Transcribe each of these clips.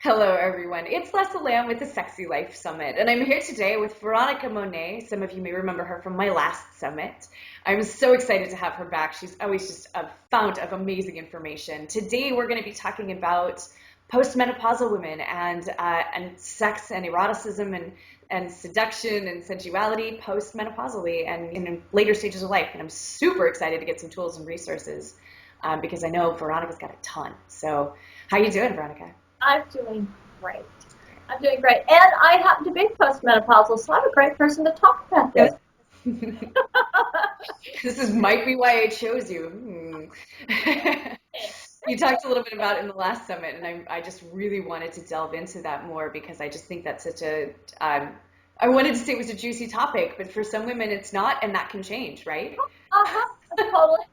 Hello, everyone. It's Lessa Lamb with the Sexy Life Summit, and I'm here today with Veronica Monet. Some of you may remember her from my last summit. I'm so excited to have her back. She's always just a fount of amazing information. Today, we're going to be talking about post-menopausal women and sex and eroticism and seduction and sensuality post-menopausally and in later stages of life. And I'm super excited to get some tools and resources because I know Veronica's got a ton. So, how you doing, Veronica? I'm doing great. I'm doing great. And I happen to be postmenopausal, so I'm a great person to talk about this. Might be why I chose you. You talked a little bit about it in the last summit, and I just really wanted to delve into that more because I just think that's such I wanted to say it was a juicy topic, but for some women it's not, and that can change, right? Uh-huh. Totally.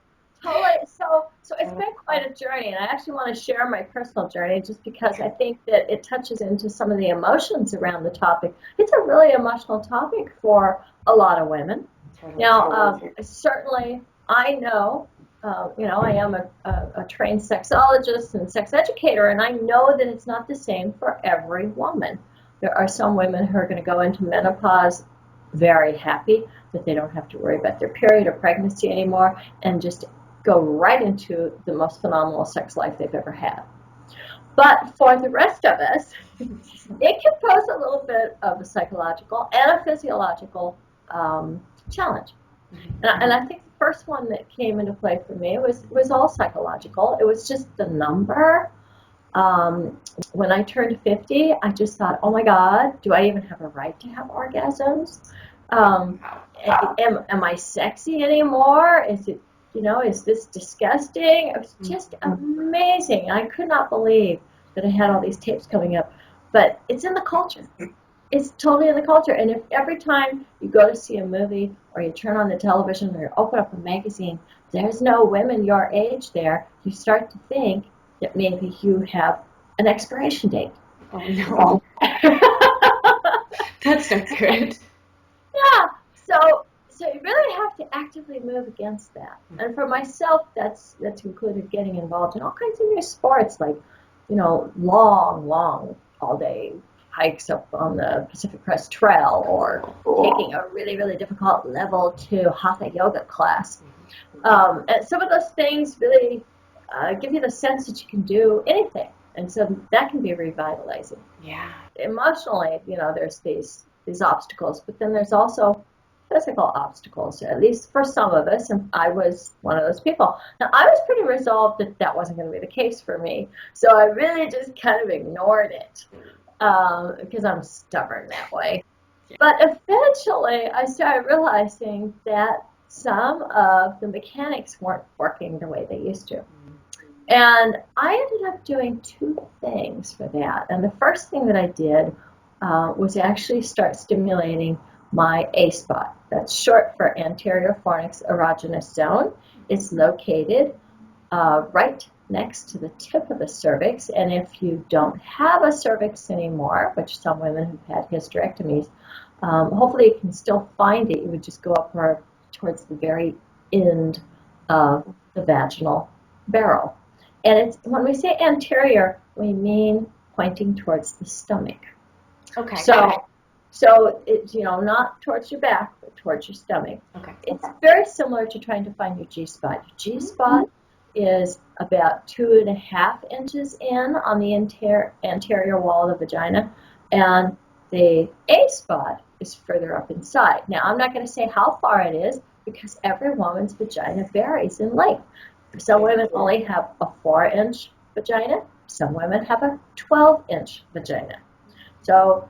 Totally. So it's been quite a journey, and I actually want to share my personal journey just because I think that it touches into some of the emotions around the topic. It's a really emotional topic for a lot of women. Now, certainly, I know, I am a trained sexologist and sex educator, and I know that it's not the same for every woman. There are some women who are going to go into menopause very happy that they don't have to worry about their period or pregnancy anymore and just go right into the most phenomenal sex life they've ever had. But for the rest of us, it can pose a little bit of a psychological and a physiological challenge. And I think the first one that came into play for me was all psychological. It was just the number. When I turned 50, I just thought, oh my God, do I even have a right to have orgasms? Am I sexy anymore? Is this disgusting? It was just amazing. I could not believe that I had all these tapes coming up. But it's in the culture. It's totally in the culture. And if every time you go to see a movie or you turn on the television or you open up a magazine, there's no women your age there, you start to think that maybe you have an expiration date. Oh no. That's not good. Yeah. So you really have to actively move against that. And for myself, that's included getting involved in all kinds of new sports, like, long, all day hikes up on the Pacific Crest Trail or taking a really, really difficult level 2 hatha yoga class. And some of those things really give you the sense that you can do anything. And so that can be revitalizing. Yeah. Emotionally, there's these obstacles, but then there's also physical obstacles, at least for some of us, and I was one of those people. Now, I was pretty resolved that that wasn't going to be the case for me, so I really just kind of ignored it because I'm stubborn that way. But eventually, I started realizing that some of the mechanics weren't working the way they used to. And I ended up doing 2 things for that. And the first thing that I did was actually start stimulating my A spot. That's short for anterior fornix erogenous zone. It's located right next to the tip of the cervix. And if you don't have a cervix anymore, which some women who've had hysterectomies, hopefully you can still find it. You would just go up towards the very end of the vaginal barrel. And when we say anterior, we mean pointing towards the stomach. Okay. So it's, not towards your back, but towards your stomach. Okay. It's very similar to trying to find your G-spot. Your G-spot is about 2.5 inches in on the anterior wall of the vagina, and the A-spot is further up inside. Now, I'm not going to say how far it is because every woman's vagina varies in length. Some women only have a 4-inch vagina. Some women have a 12-inch vagina. So,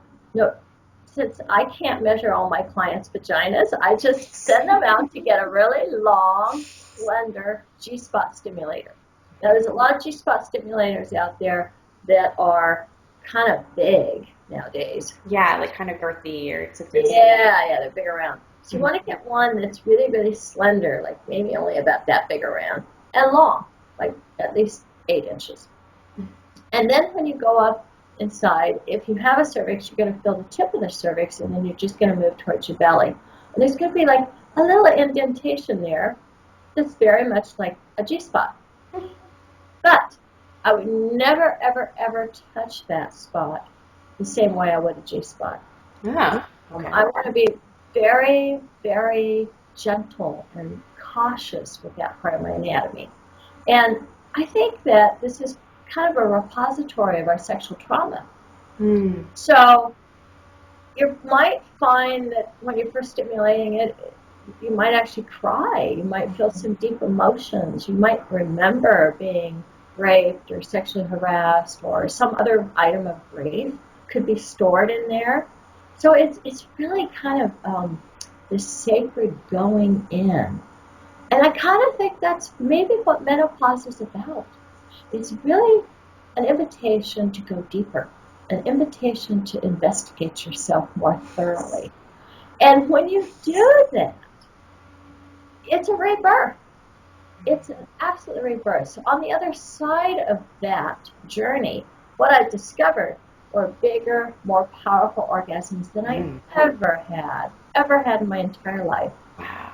since I can't measure all my clients' vaginas, I just send them out to get a really long, slender G-spot stimulator. Now, there's a lot of G-spot stimulators out there that are kind of big nowadays. Yeah, like kind of girthy or Yeah, they're big around. So you want to get one that's really, really slender, like maybe only about that big around, and long, like at least 8 inches. And then when you go up inside, if you have a cervix, you're going to feel the tip of the cervix, and then you're just going to move towards your belly. And there's going to be like a little indentation there that's very much like a G-spot. But I would never, ever, ever touch that spot the same way I would a G-spot. Yeah. Okay. I want to be very, very gentle and cautious with that part of my anatomy. And I think that this is kind of a repository of our sexual trauma. Mm. So you might find that when you're first stimulating it, you might actually cry. You might feel some deep emotions. You might remember being raped or sexually harassed or some other item of grief could be stored in there. So it's really kind of this sacred going in. And I kind of think that's maybe what menopause is about. It's really an invitation to go deeper, an invitation to investigate yourself more thoroughly. And when you do that, it's a rebirth. It's an absolute rebirth. So on the other side of that journey, what I discovered were bigger, more powerful orgasms than I ever had in my entire life. Wow.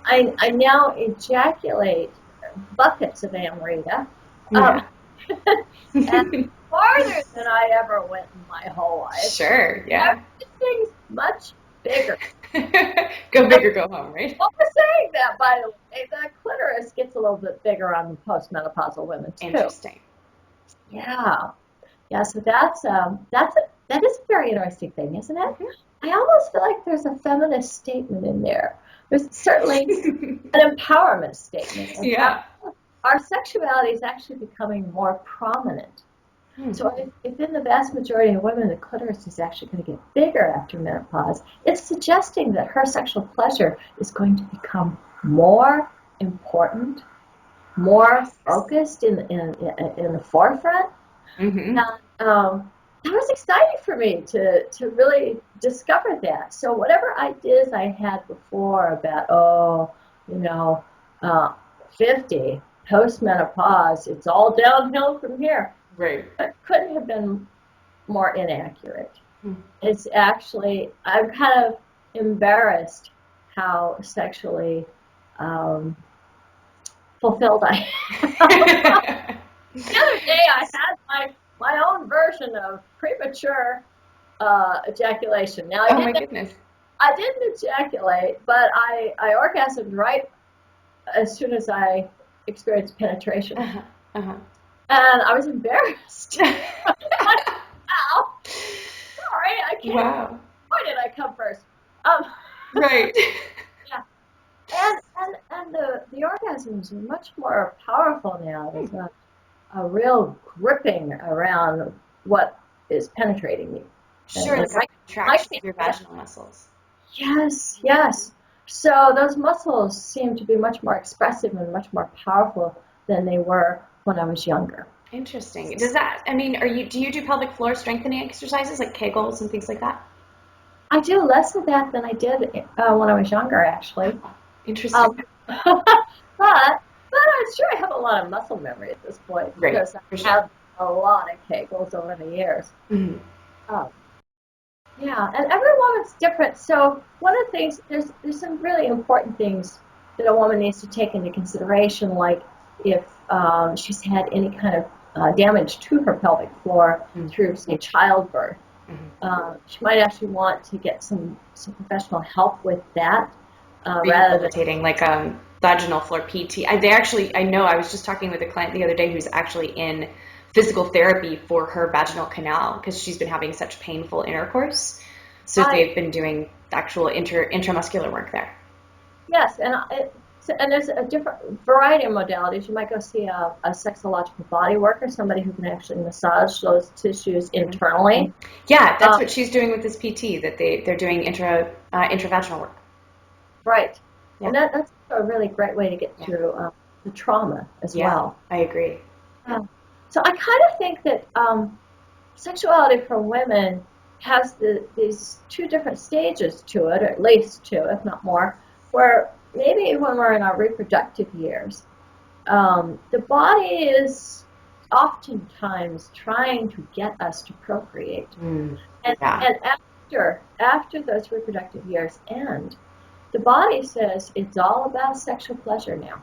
I now ejaculate buckets of Amrita. Yeah. And farther than I ever went in my whole life. Sure, yeah. Everything's much bigger. Go big or go home, right? Well, we're saying that, by the way, the clitoris gets a little bit bigger on the post-menopausal women too. Interesting. Yeah. So that is a very interesting thing, isn't it? I almost feel like there's a feminist statement in there. There's certainly an empowerment statement. Yeah. Our sexuality is actually becoming more prominent. So if in the vast majority of women the clitoris is actually going to get bigger after menopause, it's suggesting that her sexual pleasure is going to become more important, more focused in the forefront. Mm-hmm. And that was exciting for me to really discover that. So whatever ideas I had before about 50 post-menopause, it's all downhill from here. Right. It couldn't have been more inaccurate. It's actually, I'm kind of embarrassed how sexually fulfilled I am. The other day I had my own version of premature ejaculation. Now, Oh my goodness. I didn't ejaculate, but I orgasmed right as soon as I experienced penetration. And I was embarrassed. Ow. Sorry, I can't. Wow. Why did I come first? Right. Yeah. And the orgasms are much more powerful now. There's a real gripping around what is penetrating you. Sure, it's like contraction of your vaginal muscles. Yes. So those muscles seem to be much more expressive and much more powerful than they were when I was younger. Interesting. Does that, I mean, do you do pelvic floor strengthening exercises like Kegels and things like that? I do less of that than I did when I was younger, actually. Interesting. But I'm sure I have a lot of muscle memory at this point because I've had a lot of Kegels over the years. Mm-hmm. Yeah, and every woman's different. So one of the things, there's some really important things that a woman needs to take into consideration, like if she's had any kind of damage to her pelvic floor through, say, childbirth. She might actually want to get some professional help with that. Rehabilitating, like vaginal floor PT. I know I was just talking with a client the other day who's actually in physical therapy for her vaginal canal because she's been having such painful intercourse. So they've been doing actual intramuscular work there. Yes, and there's a different variety of modalities. You might go see a sexological body worker, somebody who can actually massage those tissues internally. Yeah, that's what she's doing with this PT, that they're doing intravaginal work. Right. Yeah. And that's a really great way to get through the trauma as well. I agree. So I kind of think that sexuality for women has these two different stages to it, or at least two, if not more, where maybe when we're in our reproductive years, the body is oftentimes trying to get us to procreate. And after those reproductive years end, the body says it's all about sexual pleasure now.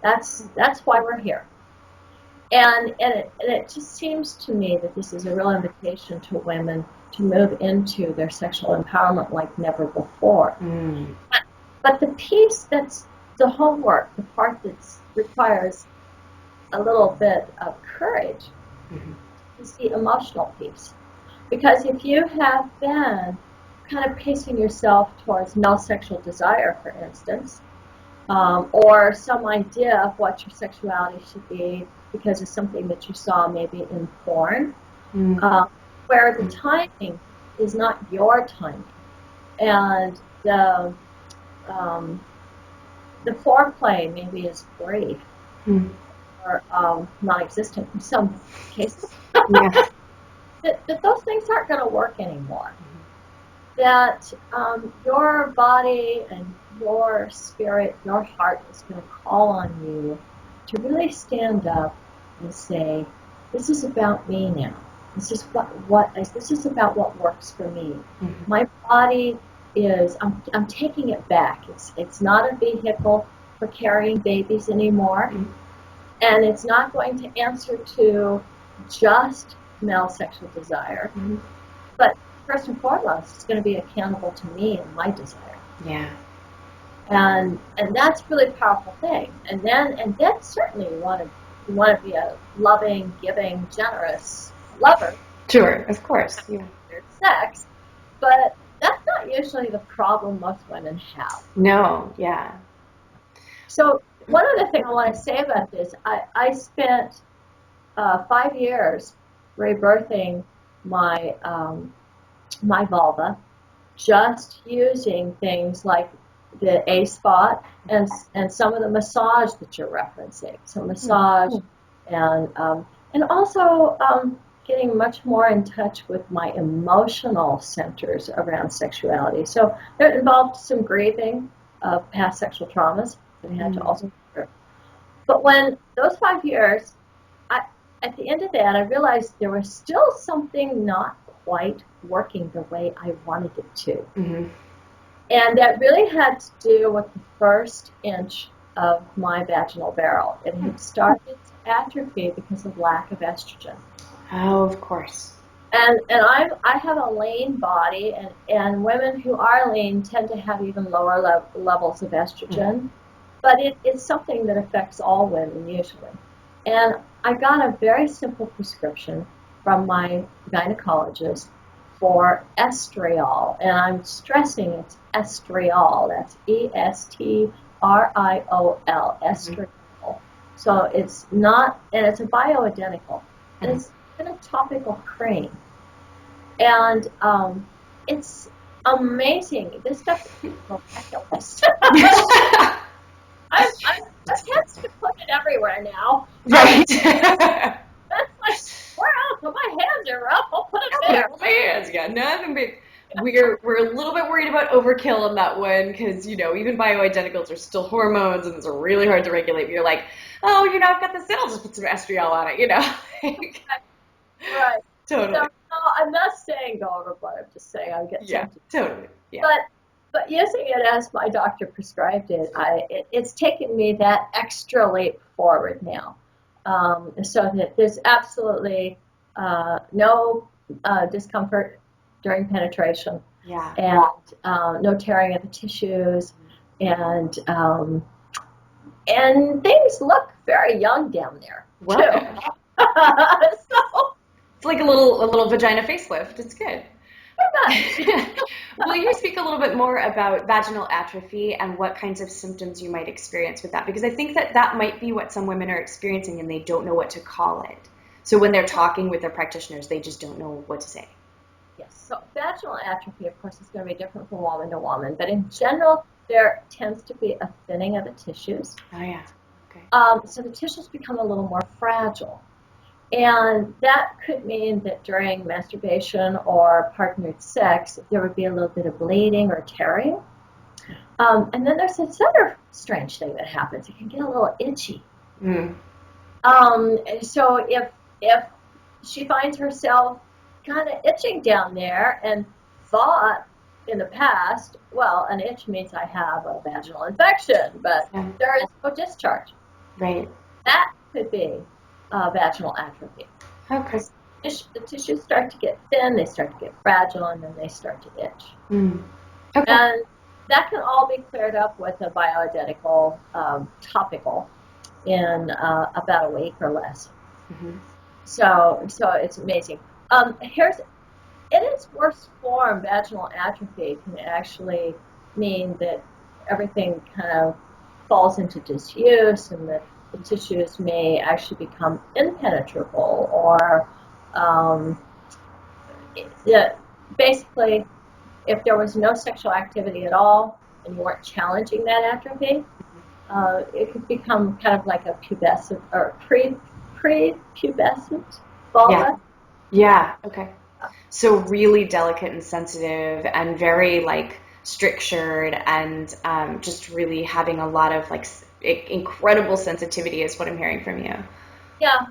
That's why we're here. And it just seems to me that this is a real invitation to women to move into their sexual empowerment like never before. Mm. But the piece that's the homework, the part that requires a little bit of courage, is the emotional piece. Because if you have been kind of pacing yourself towards male sexual desire, for instance, or some idea of what your sexuality should be because of something that you saw maybe in porn, where the timing is not your timing, and the foreplay maybe is brief or non-existent in some cases. Yeah. that those things aren't going to work anymore. That your body and your spirit, your heart is going to call on you to really stand up and say, "This is about me now. This is this is about what works for me. My body is. I'm taking it back. It's not a vehicle for carrying babies anymore, and it's not going to answer to just male sexual desire, but first and foremost, it's going to be accountable to me and my desire." Yeah. And that's really a powerful thing. And then certainly you want to be a loving, giving, generous lover. Sure, of course. Yeah. There's sex, but that's not usually the problem most women have. No. Yeah. So one other thing I want to say about this, I spent 5 years rebirthing my my vulva, just using things like the A-spot and some of the massage that you're referencing. So massage and also getting much more in touch with my emotional centers around sexuality. So that involved some grieving of past sexual traumas that I had to also go through. But when those 5 years, at the end of that, I realized there was still something not quite working the way I wanted it to. And that really had to do with the first inch of my vaginal barrel. It had started to atrophy because of lack of estrogen. Oh, of course. And I have a lean body, and women who are lean tend to have even lower levels of estrogen. But it's something that affects all women usually. And I got a very simple prescription from my gynecologist for estriol, and I'm stressing it's estriol. That's estriol, estriol. So it's not, and it's a bioidentical, and it's in a topical cream, and it's amazing. This stuff is miraculous. I'm tempted to put it everywhere now. Right. That's like, where else? Well, my hands are rough. I'll put it there. My hands, yeah, nothing big. We're a little bit worried about overkill on that one because even bioidenticals are still hormones and it's really hard to regulate. But you're like, oh, I've got this in. I'll just put some estriol on it. Right. Totally. So, no, I'm not saying go overboard. I'm just saying I get tempted. Totally. Yeah. But using it as my doctor prescribed it, it's taken me that extra leap forward now. So that there's absolutely no discomfort during penetration. Yeah. And no tearing of the tissues, and things look very young down there too. So it's like a little vagina facelift. It's good. Will you speak a little bit more about vaginal atrophy and what kinds of symptoms you might experience with that? Because I think that might be what some women are experiencing and they don't know what to call it. So when they're talking with their practitioners, they just don't know what to say. Yes. So vaginal atrophy, of course, is going to be different from woman to woman. But in general, there tends to be a thinning of the tissues. Oh, yeah. Okay. So the tissues become a little more fragile. And that could mean that during masturbation or partnered sex, there would be a little bit of bleeding or tearing. And then there's this other strange thing that happens. It can get a little itchy. So if she finds herself kind of itching down there and thought in the past, well, an itch means I have a vaginal infection, but there is no discharge. Right. That could be vaginal atrophy. Okay. The tissues start to get thin, they start to get fragile, and then they start to itch. Okay. And that can all be cleared up with a bioidentical topical in about a week or less. So it's amazing. In its worst form, vaginal atrophy can actually mean that everything kind of falls into disuse, and that the tissues may actually become impenetrable, or basically, if there was no sexual activity at all and you weren't challenging that atrophy, it could become kind of like a pubescent or pre-pubescent vulva. Yeah. Okay. So really delicate and sensitive and very like strictured and just really having a lot of like incredible sensitivity is what I'm hearing from you. Yeah.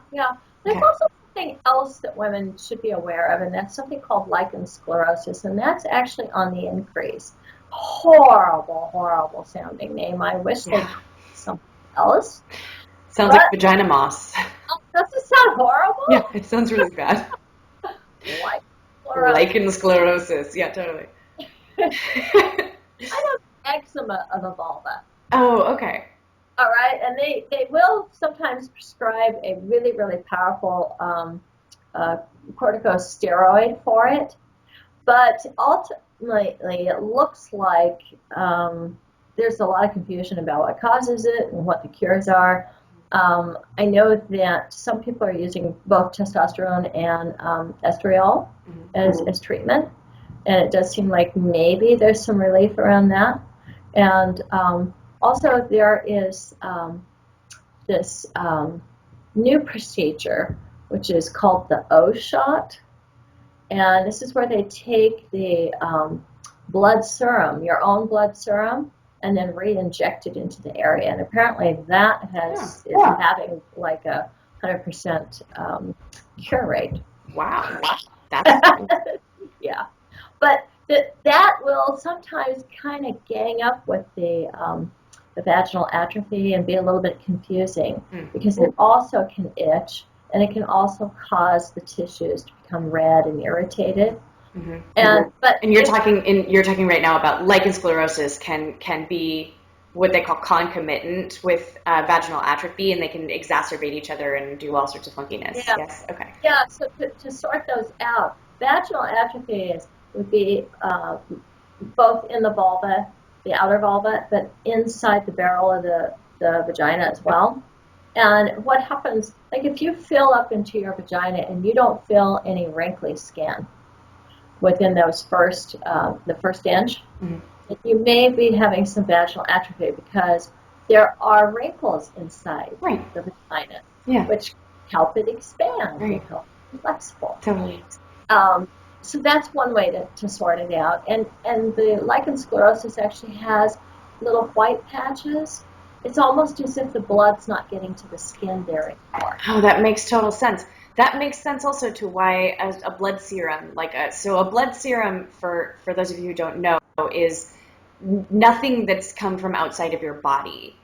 There's Okay. also something else that women should be aware of, and that's something called lichen sclerosis, and that's actually on the increase. Horrible sounding name. I wish they called it something else. Sounds like vagina moss. Does it sound horrible? Yeah, it sounds really bad. Lichen sclerosis. Yeah, totally. I have eczema of a vulva. Oh, okay. All right, and they will sometimes prescribe a really, really powerful corticosteroid for it, but ultimately it looks like there's a lot of confusion about what causes it and what the cures are. I know that some people are using both testosterone and estriol as treatment, and it does seem like maybe there's some relief around that. And also there is this new procedure, which is called the O shot. And this is where they take the blood serum, your own blood serum, and then re-inject it into the area. And apparently that is having like a 100% cure rate. Wow. That's cool. Yeah. But that will sometimes kind of gang up with the vaginal atrophy and be a little bit confusing, because it also can itch, and it can also cause the tissues to become red and irritated. And you're talking right now about lichen sclerosis can be what they call concomitant with vaginal atrophy, and they can exacerbate each other and do all sorts of funkiness. Yeah. Yes. Okay. Yeah. So to sort those out, vaginal atrophy would be both in the vulva, the outer vulva, but inside the barrel of the vagina as well. And what happens, like if you fill up into your vagina and you don't feel any wrinkly skin within those the first inch, you may be having some vaginal atrophy, because there are wrinkles inside the vagina, which help it expand and help it be flexible. Totally. So that's one way to sort it out. And the lichen sclerosis actually has little white patches. It's almost as if the blood's not getting to the skin there anymore. Oh, that makes total sense. That makes sense also to why a blood serum, so a blood serum, for those of you who don't know, is nothing that's come from outside of your body.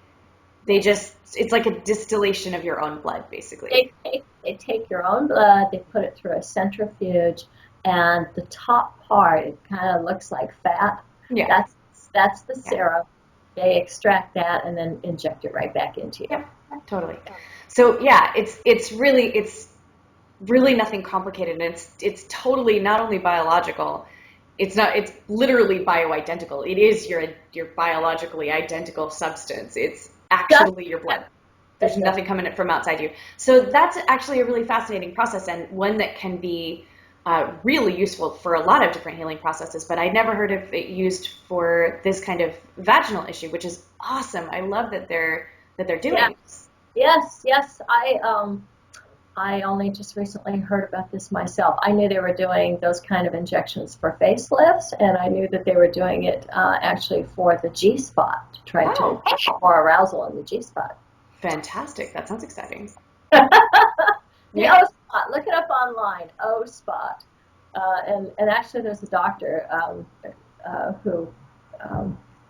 It's like a distillation of your own blood, basically. They take your own blood, they put it through a centrifuge, and the top part, it kind of looks like fat. Yeah. That's the serum. They extract that and then inject it right back into you. Yeah, totally. So yeah, it's really nothing complicated, and it's totally not only biological. It's literally bioidentical. It is your biologically identical substance. It's actually your blood. There's nothing coming from outside you. So that's actually a really fascinating process, and one that can be really useful for a lot of different healing processes, but I never heard of it used for this kind of vaginal issue, which is awesome. I love that they're doing this. Yes. I only just recently heard about this myself. I knew they were doing those kind of injections for facelifts, and I knew that they were doing it actually for the G-spot, to try to get more arousal in the G-spot. Fantastic. That sounds exciting. The O-spot. Look it up online. O-spot. And actually, there's a doctor who I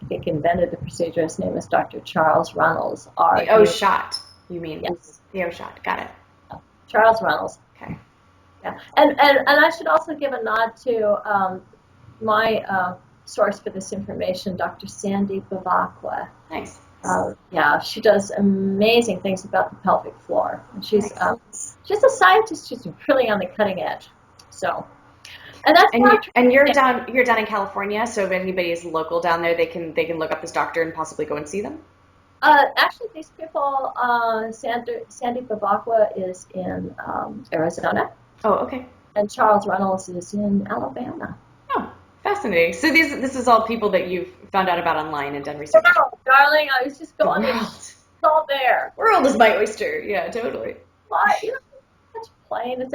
think invented the procedure. His name is Dr. Charles Runnels. The O-shot, you mean? Yes. The O-shot. Got it. Charles Reynolds. Okay. Yeah, and I should also give a nod to my source for this information, Dr. Sandy Bavakwa. Nice. Yeah, she does amazing things about the pelvic floor. And she's Nice. she's a scientist. She's really on the cutting edge. So, and that's and you're down in California, so if anybody is local down there, they can look up this doctor and possibly go and see them. Actually, these people, Sandy Bavakwa is in Arizona. Oh, okay. And Charles Reynolds is in Alabama. Oh, fascinating. So this is all people that you've found out about online and done research. No, darling, I was just going. It's all there. World is my oyster. Yeah, totally. Well, it's plain.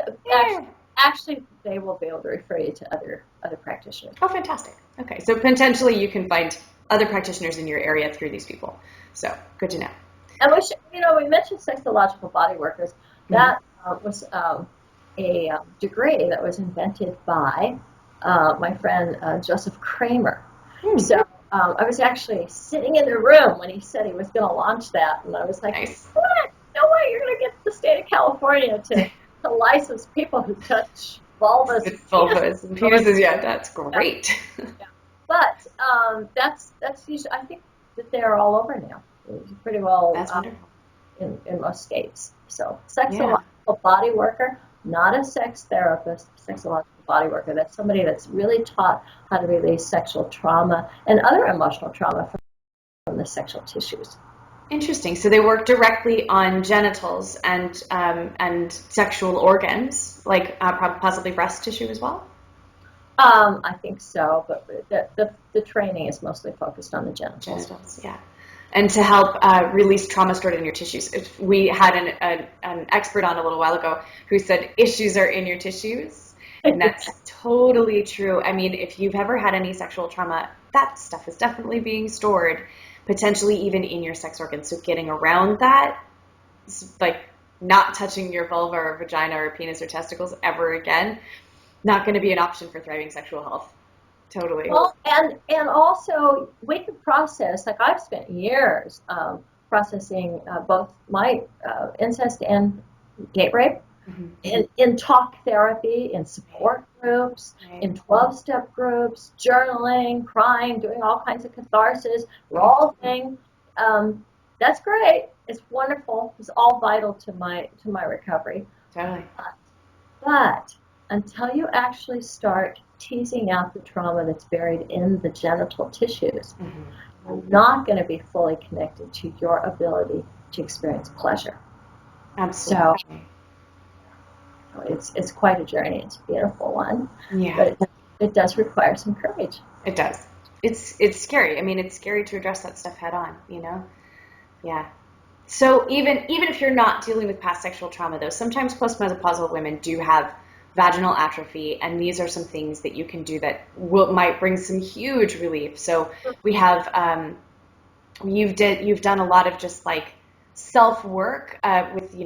Actually, they will be able to refer you to other practitioners. Oh, fantastic. Okay, so potentially you can find other practitioners in your area through these people. So good to know. And we mentioned sexological body workers. That was a degree that was invented by my friend Joseph Kramer. So I was actually sitting in the room when he said he was going to launch that, and I was like, nice. What? No way you're going to get the state of California to license people who touch vulvas. Vulvas and penises, yeah, that's great. Yeah. But that's usually, I think that they're all over now. It's pretty well in most states. So sexological body worker, not a sex therapist, sexological body worker. That's somebody that's really taught how to release sexual trauma and other emotional trauma from the sexual tissues. Interesting. So they work directly on genitals and sexual organs, like possibly breast tissue as well? I think so, but the training is mostly focused on the genitals. Yeah. And to help release trauma stored in your tissues. We had an expert on a little while ago who said issues are in your tissues, and that's totally true. I mean, if you've ever had any sexual trauma, that stuff is definitely being stored, potentially even in your sex organs. So getting around that, like not touching your vulva or vagina or penis or testicles ever again, not going to be an option for thriving sexual health. Totally. Well, and also we can process, like I've spent years processing both my incest and gate rape in talk therapy, in support groups, in 12-step groups, journaling, crying, doing all kinds of catharsis, rolling. That's great. It's wonderful. It's all vital to my recovery. Totally. But until you actually start teasing out the trauma that's buried in the genital tissues, you're not going to be fully connected to your ability to experience pleasure. Absolutely. So it's quite a journey. It's a beautiful one. Yeah. But it does require some courage. It does. It's scary. I mean, it's scary to address that stuff head on, you know? Yeah. So even if you're not dealing with past sexual trauma, though, sometimes post-menopausal women do have vaginal atrophy, and these are some things that you can do that might bring some huge relief. So we have you've done a lot of just like self work with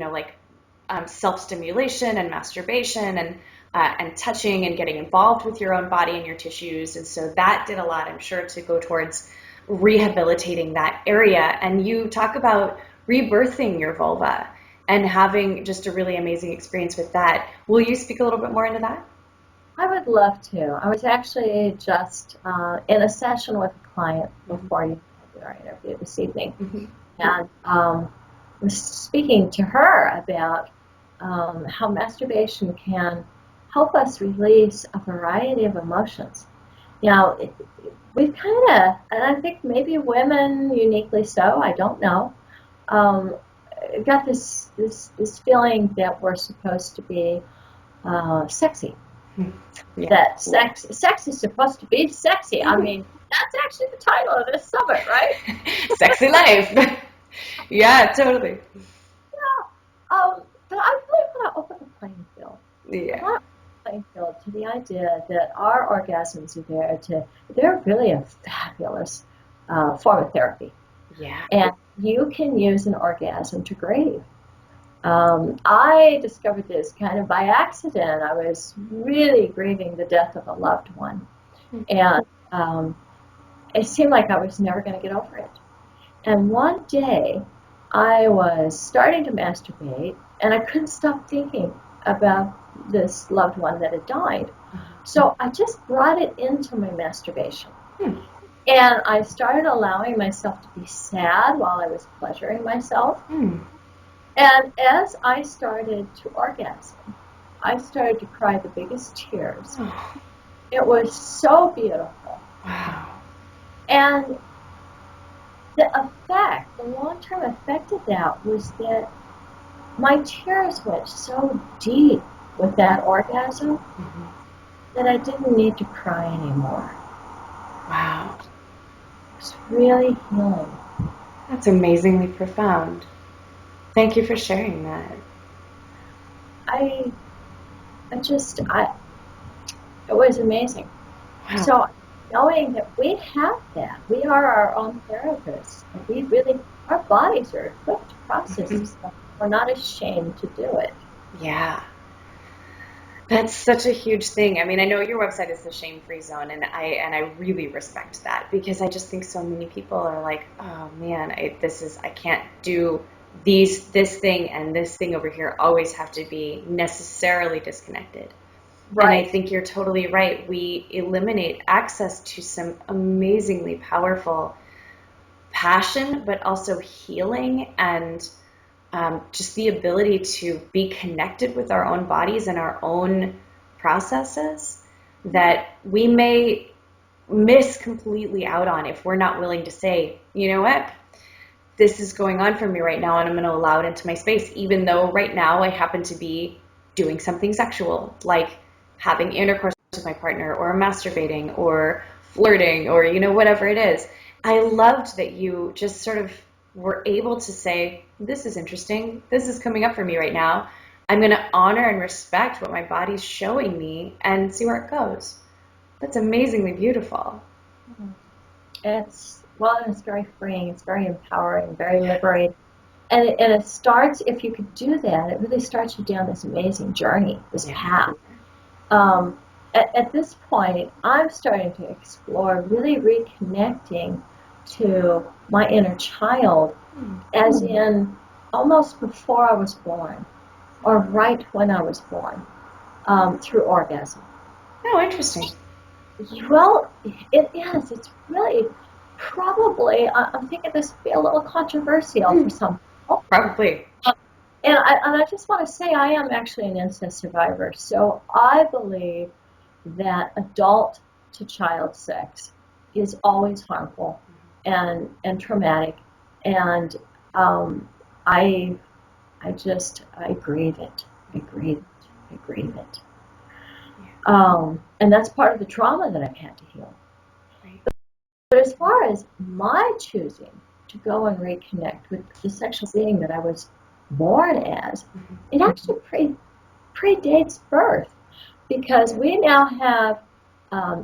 self-stimulation and masturbation and touching and getting involved with your own body and your tissues, and so that did a lot, I'm sure, to go towards rehabilitating that area. And you talk about rebirthing your vulva and having just a really amazing experience with that. Will you speak a little bit more into that? I would love to. I was actually just in a session with a client before you did our interview this evening, and was speaking to her about how masturbation can help us release a variety of emotions. Now, we've kind of, and I think maybe women uniquely so, I don't know, got this feeling that we're supposed to be sexy. Yeah. That sex is supposed to be sexy. I mean, that's actually the title of this summit, right? Sexy life. Yeah, totally. Yeah. But I really want to open the playing field. Yeah. Playing field to the idea that our orgasms are they're really a fabulous form of therapy. Yeah. And you can use an orgasm to grieve. I discovered this kind of by accident. I was really grieving the death of a loved one. And it seemed like I was never going to get over it. And one day, I was starting to masturbate, And I couldn't stop thinking about this loved one that had died. So I just brought it into my masturbation. Hmm. And I started allowing myself to be sad while I was pleasuring myself. Hmm. And as I started to orgasm, I started to cry the biggest tears. Oh, It was so beautiful. wow. And the effect, the long-term effect of that was that my tears went so deep with that orgasm that I didn't need to cry anymore. Wow. It was really healing. That's amazingly profound. Thank you for sharing that. I it was amazing. Wow. So knowing that we have that, we are our own therapists, and we really, our bodies are equipped to process this stuff. We're not ashamed to do it. Yeah. That's such a huge thing. I mean, I know your website is the shame-free zone, and I really respect that, because I just think so many people are like, oh man, I can't do this thing and this thing over here always have to be necessarily disconnected. And I think you're totally right. We eliminate access to some amazingly powerful passion, but also healing and just the ability to be connected with our own bodies and our own processes that we may miss completely out on if we're not willing to say, you know what, this is going on for me right now, and I'm going to allow it into my space, even though right now I happen to be doing something sexual, like having intercourse with my partner or masturbating or flirting or, whatever it is. I loved that you just sort of were able to say, this is interesting. This is coming up for me right now. I'm going to honor and respect what my body's showing me and see where it goes. That's amazingly beautiful. It's very freeing. It's very empowering, very liberating. And it starts, if you could do that, it really starts you down this amazing journey, this path. At this point, I'm starting to explore really reconnecting to my inner child, as in almost before I was born, or right when I was born, through orgasm. Oh, interesting. Well, it is. It's really probably, I'm thinking this would be a little controversial for some people. Probably. And I just want to say I am actually an incest survivor. So I believe that adult to child sex is always harmful and traumatic. And I grieve it. I grieve it. I grieve it. And that's part of the trauma that I've had to heal. Right. But as far as my choosing to go and reconnect with the sexual being that I was born as, it actually predates birth, because we now have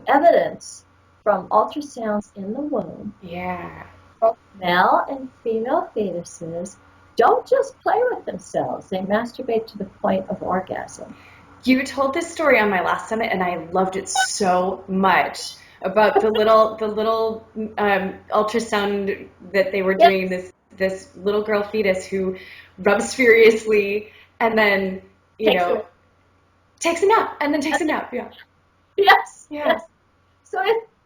evidence from ultrasounds in the womb. Yeah. Both male and female fetuses don't just play with themselves; they masturbate to the point of orgasm. You told this story on my last summit, and I loved it so much, about the little ultrasound that they were doing. This little girl fetus who rubs furiously and then takes a nap and then takes a nap. Yeah. Yes. Yeah. Yes. So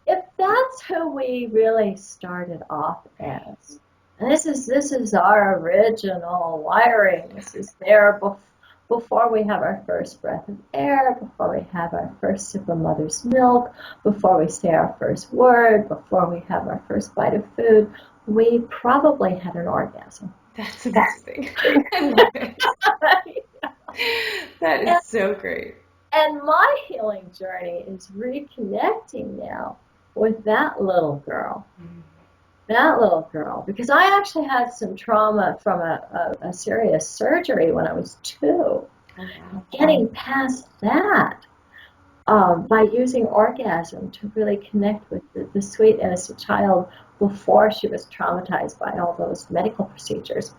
if that's who we really started off as, and this is our original wiring. This is there before we have our first breath of air, before we have our first sip of mother's milk, before we say our first word, before we have our first bite of food, we probably had an orgasm. That's amazing. I love it. That is so great. And my healing journey is reconnecting now with that little girl. That little girl, because I actually had some trauma from a serious surgery when I was 2. Getting past that by using orgasm to really connect with the sweet, innocent child before she was traumatized by all those medical procedures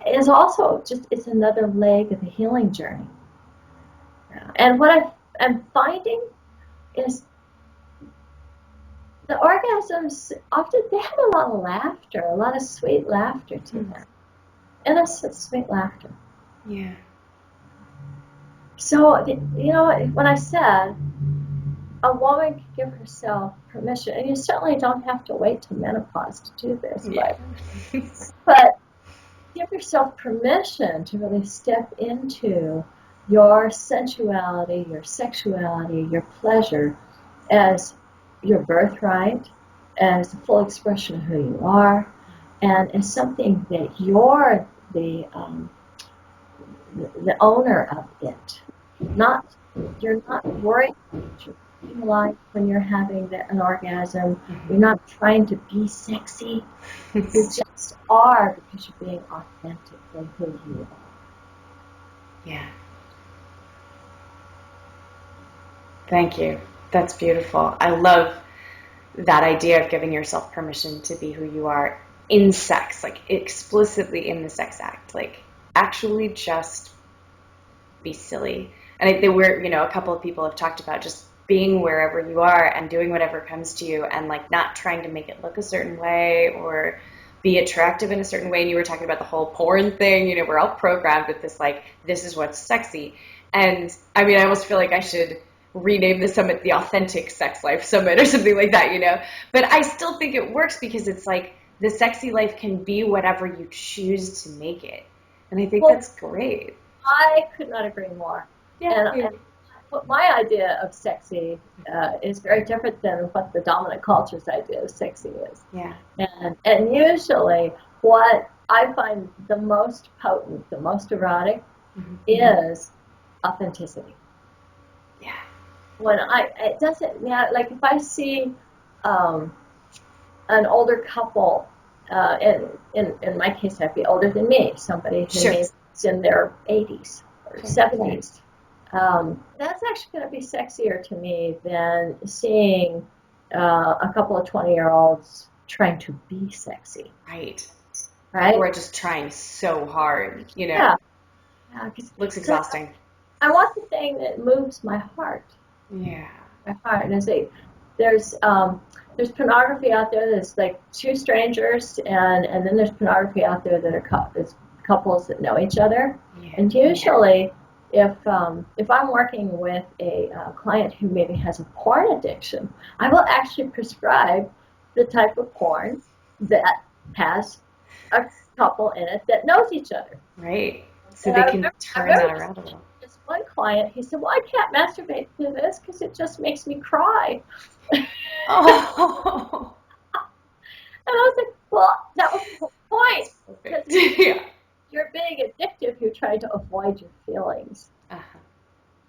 is also it's another leg of the healing journey. And what I'm finding is the orgasms often, they have a lot of laughter, a lot of sweet laughter to them. Innocent, sweet laughter. Yeah. So, when I said a woman can give herself permission, and you certainly don't have to wait till menopause to do this, Yeah. but give yourself permission to really step into your sensuality, your sexuality, your pleasure as your birthright, as a full expression of who you are, and as something that you're the owner of it. Not You're not worried about what you're looking like when you're having an orgasm. You're not trying to be sexy. You just are because you're being authentically who you are. Yeah. Thank you. That's beautiful. I love that idea of giving yourself permission to be who you are in sex, like explicitly in the sex act, like actually just be silly. And I think a couple of people have talked about just being wherever you are and doing whatever comes to you and like not trying to make it look a certain way or be attractive in a certain way. And you were talking about the whole porn thing, we're all programmed with this, like, this is what's sexy. And I mean, I almost feel like I should rename the summit the Authentic Sex Life Summit or something like that, But I still think it works because it's like the sexy life can be whatever you choose to make it. And I think that's great. I could not agree more. Yeah. And my idea of sexy is very different than what the dominant culture's idea of sexy is. Yeah. And usually what I find the most potent, the most erotic, is authenticity. Yeah. It doesn't matter, like if I see an older couple, in my case, I'd be older than me, somebody who is in their 80s or 70s. That's actually going to be sexier to me than seeing a couple of 20-year-olds trying to be sexy. Right. Right? Or just trying so hard, Yeah. Looks exhausting. I want the thing that moves my heart. Yeah. My heart. And there's pornography out there that's like two strangers, and then there's pornography out there that are couples that know each other. Yeah. And usually, if I'm working with a client who maybe has a porn addiction, I will actually prescribe the type of porn that has a couple in it that knows each other. Right. So they can turn that around a little. This one client, he said, "Well, I can't masturbate to this because it just makes me cry." Oh. And I was like, "Well, that was the whole point. Because you're being addictive. You're trying to avoid your feelings." Uh-huh.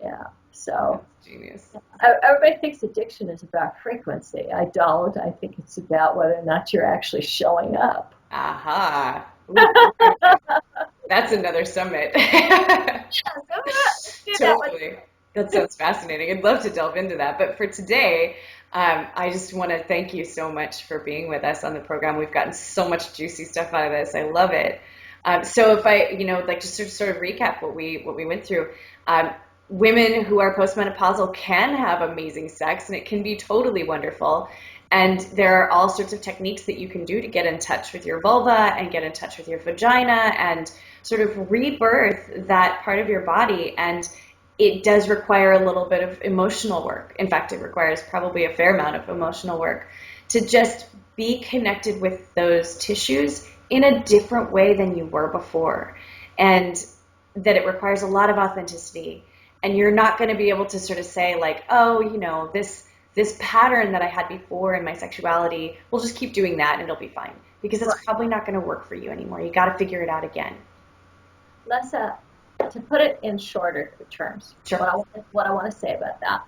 Yeah. So that's genius. Everybody thinks addiction is about frequency. I don't. I think it's about whether or not you're actually showing up. Aha. That's another summit. Totally. That sounds fascinating. I'd love to delve into that. But for today, I just want to thank you so much for being with us on the program. We've gotten so much juicy stuff out of this. I love it. So if I, like just to sort of recap what we went through, women who are postmenopausal can have amazing sex, and it can be totally wonderful. And there are all sorts of techniques that you can do to get in touch with your vulva and get in touch with your vagina and sort of rebirth that part of your body. And it does require a little bit of emotional work. In fact, it requires probably a fair amount of emotional work to just be connected with those tissues in a different way than you were before. And that it requires a lot of authenticity. And you're not going to be able to sort of say like, oh, this pattern that I had before in my sexuality, we'll just keep doing that and it'll be fine. Because it's probably not going to work for you anymore. You got to figure it out again. Lessa, to put it in shorter terms, what I want to say about that.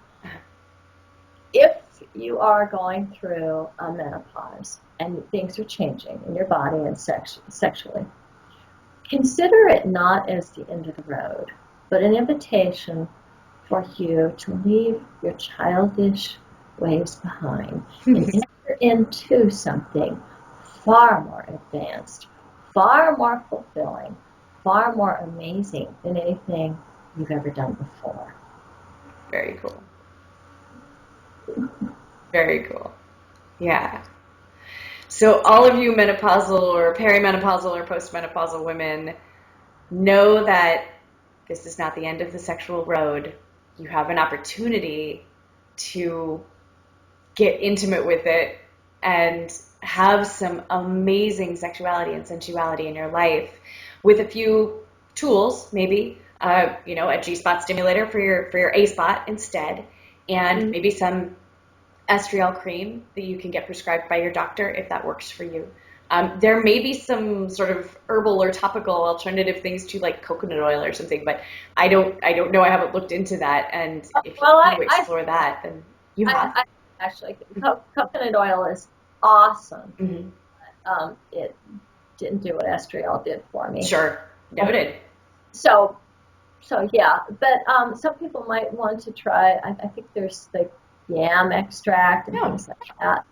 If you are going through a menopause and things are changing in your body and sexually, consider it not as the end of the road, but an invitation for you to leave your childish ways behind and enter into something far more advanced, far more fulfilling, far more amazing than anything you've ever done before. Very cool. Very cool. Yeah. So all of you menopausal or perimenopausal or postmenopausal women, know that This is not the end of the sexual road. You have an opportunity to get intimate with it and have some amazing sexuality and sensuality in your life with a few tools, maybe, a G-spot stimulator for your A-spot instead, and maybe some estriol cream that you can get prescribed by your doctor if that works for you. There may be some sort of herbal or topical alternative things to like coconut oil or something, but I don't know. I haven't looked into that. And if you want to explore that, then you have. Actually, coconut oil is awesome. Mm-hmm. It didn't do what estriol did for me. Sure, noted. So yeah, but some people might want to try. I think there's like yam extract and things like that.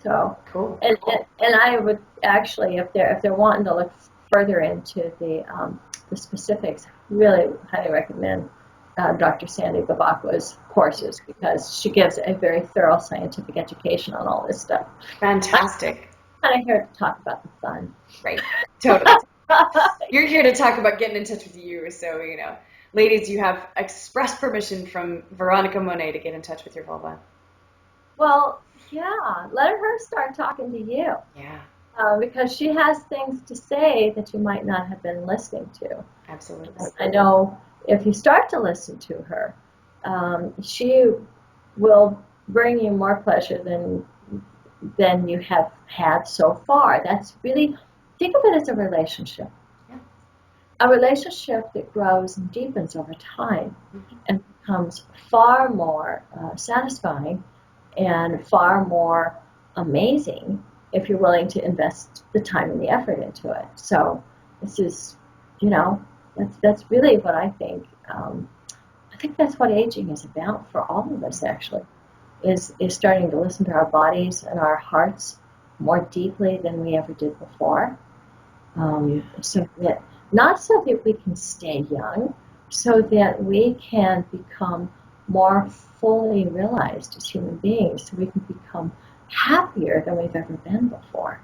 So cool. And I would actually, if they're wanting to look further into the specifics, really highly recommend Dr. Sandy Babakwa's courses, because she gives a very thorough scientific education on all this stuff. Fantastic. I'm kind of here to talk about the fun. Right. Totally. You're here to talk about getting in touch with you. So, ladies, you have express permission from Veronica Monet to get in touch with your vulva. Well, yeah, let her start talking to you. Yeah. Because she has things to say that you might not have been listening to. Absolutely. I know if you start to listen to her, she will bring you more pleasure than you have had so far. That's really, think of it as a relationship. Yeah. A relationship that grows and deepens over time and becomes far more satisfying and far more amazing if you're willing to invest the time and the effort into it. So this is, that's really what I think. I think that's what aging is about for all of us, actually, is starting to listen to our bodies and our hearts more deeply than we ever did before. So that, not so that we can stay young, so that we can become more fully realized as human beings, so we can become happier than we've ever been before.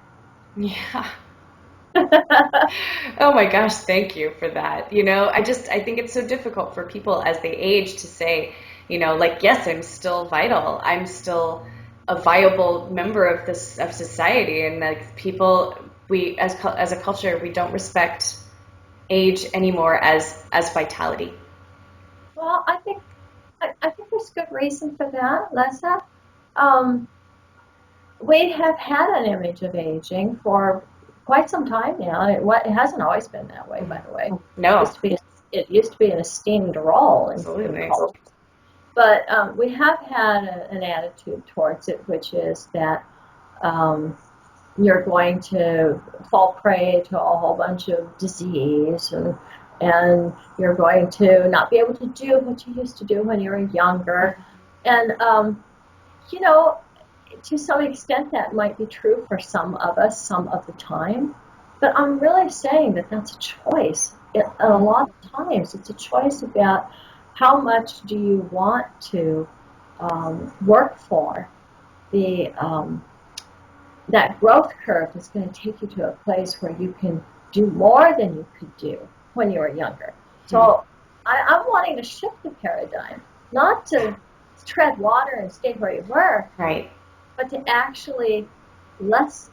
Yeah. Oh my gosh, thank you for that. I think it's so difficult for people as they age to say, yes, I'm still vital. I'm still a viable member of society, and like people, we as a culture, we don't respect age anymore as vitality. Well, I think there's good reason for that, Lessa. We have had an image of aging for quite some time now. It hasn't always been that way, by the way. No. It used to be an esteemed role in culture. But we have had an attitude towards it, which is that you're going to fall prey to a whole bunch of disease, and you're going to not be able to do what you used to do when you were younger. And, to some extent that might be true for some of us some of the time. But I'm really saying that that's a choice. A lot of times it's a choice about how much do you want to work for that growth curve that's going to take you to a place where you can do more than you could do when you were younger. So I'm wanting to shift the paradigm, not to tread water and stay where you were, right? But to actually let's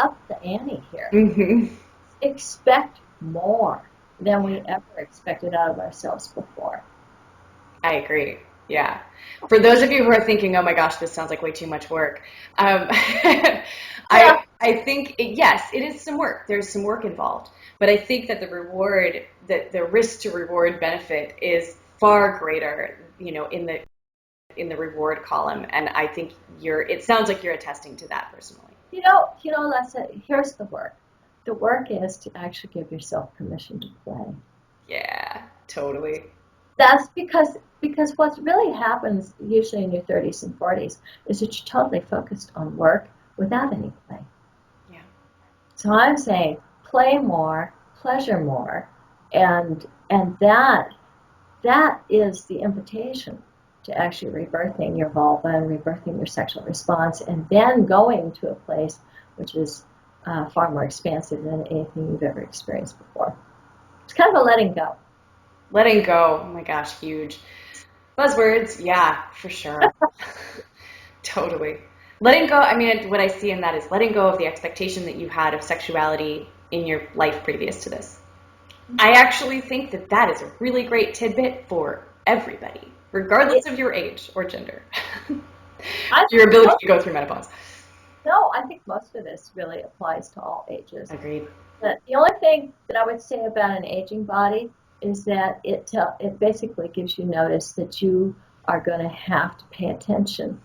up the ante here. Mm-hmm. Expect more than we ever expected out of ourselves before. I agree. Yeah. For those of you who are thinking, oh my gosh, this sounds like way too much work, I think, yes, it is some work. There's some work involved. But I think that the risk to reward benefit is far greater, in the reward column. And I think it sounds like you're attesting to that personally. Lessa, here's the work. The work is to actually give yourself permission to play. Yeah, totally. That's because what really happens usually in your 30s and 40s is that you're totally focused on work without any play. Yeah. So I'm saying play more, pleasure more, and that is the invitation to actually rebirthing your vulva and rebirthing your sexual response, and then going to a place which is far more expansive than anything you've ever experienced before. It's kind of a letting go. Letting go. Oh my gosh, huge. Buzzwords, yeah, for sure. Totally. Letting go, I mean, what I see in that is letting go of the expectation that you had of sexuality in your life previous to this. I actually think that that is a really great tidbit for everybody, regardless of your age or gender. Your ability to go through menopause. No, I think most of this really applies to all ages. Agreed. The only thing that I would say about an aging body is that it basically gives you notice that you are going to have to pay attention.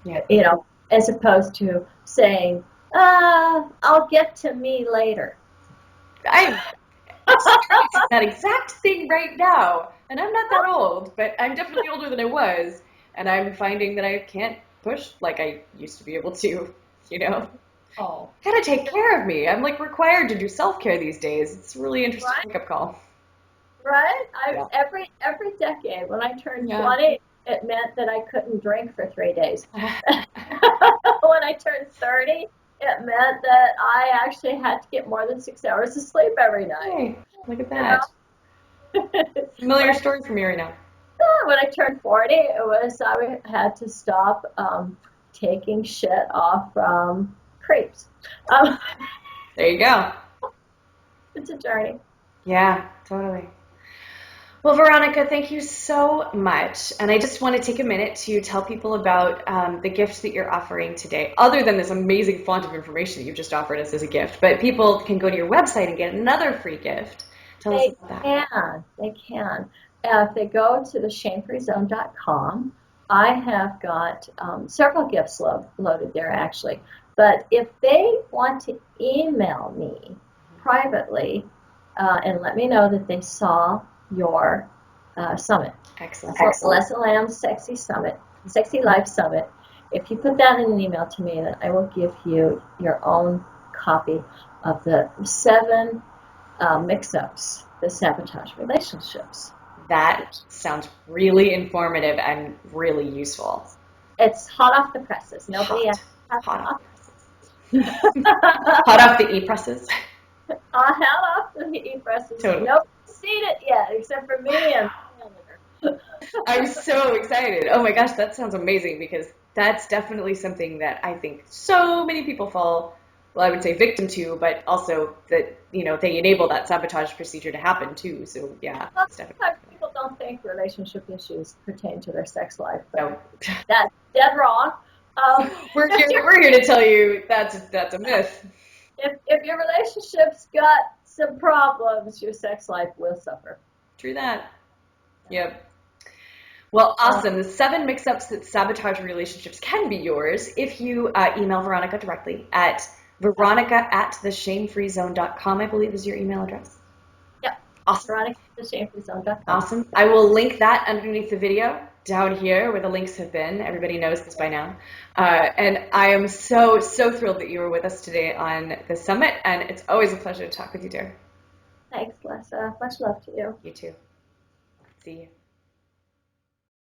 Yeah. You know, as opposed to saying, I'll get to me later. I'm experiencing that exact thing right now, and I'm not that old, but I'm definitely older than I was, and I'm finding that I can't push like I used to be able to, you know? Oh. Gotta take care of me. I'm like required to do self-care these days. It's a really interesting wake-up call. Right? Yeah. Every decade, when I turned 20, it meant that I couldn't drink for 3 days. When I turned 30, it meant that I actually had to get more than 6 hours of sleep every night. Hey, look at that. You know? Familiar story for me right now. When I turned 40, I had to stop taking shit off from creeps. There you go. It's a journey. Yeah, totally. Well, Veronica, thank you so much. And I just want to take a minute to tell people about the gift that you're offering today, other than this amazing font of information that you've just offered us as a gift. But people can go to your website and get another free gift. Tell us about that. They can. If they go to theshamefreezone.com, I have got several gifts loaded there, actually. But if they want to email me privately and let me know that they saw your summit. Excellent. Lessa Lamb Sexy Life Summit. If you put that in an email to me, then I will give you your own copy of the 7 mix-ups that sabotage relationships. That sounds really informative and really useful. It's hot off the presses. Nobody hot off the presses. Hot off the e-presses. Hot off the e-presses. Totally. Nobody's seen it yet, except for me and I'm so excited. Oh my gosh, that sounds amazing because that's definitely something that I think so many people fall, well, I would say victim to, but also that, they enable that sabotage procedure to happen too. So yeah, it's definitely. Sometimes people don't think relationship issues pertain to their sex life, but No. that's dead wrong. We're here to tell you that's a myth. If your relationship's got some problems, your sex life will suffer. True that. Yep. Well, awesome. The 7 mix-ups that sabotage relationships can be yours if you email Veronica directly at veronica@theshamefreezone.com, I believe is your email address. Yep. Awesome. Veronica@theshamefreezone.com. Awesome. I will link that underneath the video down here where the links have been. Everybody knows this by now. And I am so thrilled that you were with us today on the summit, and it's always a pleasure to talk with you, dear. Thanks, Lessa. Much love to you. You too. See you.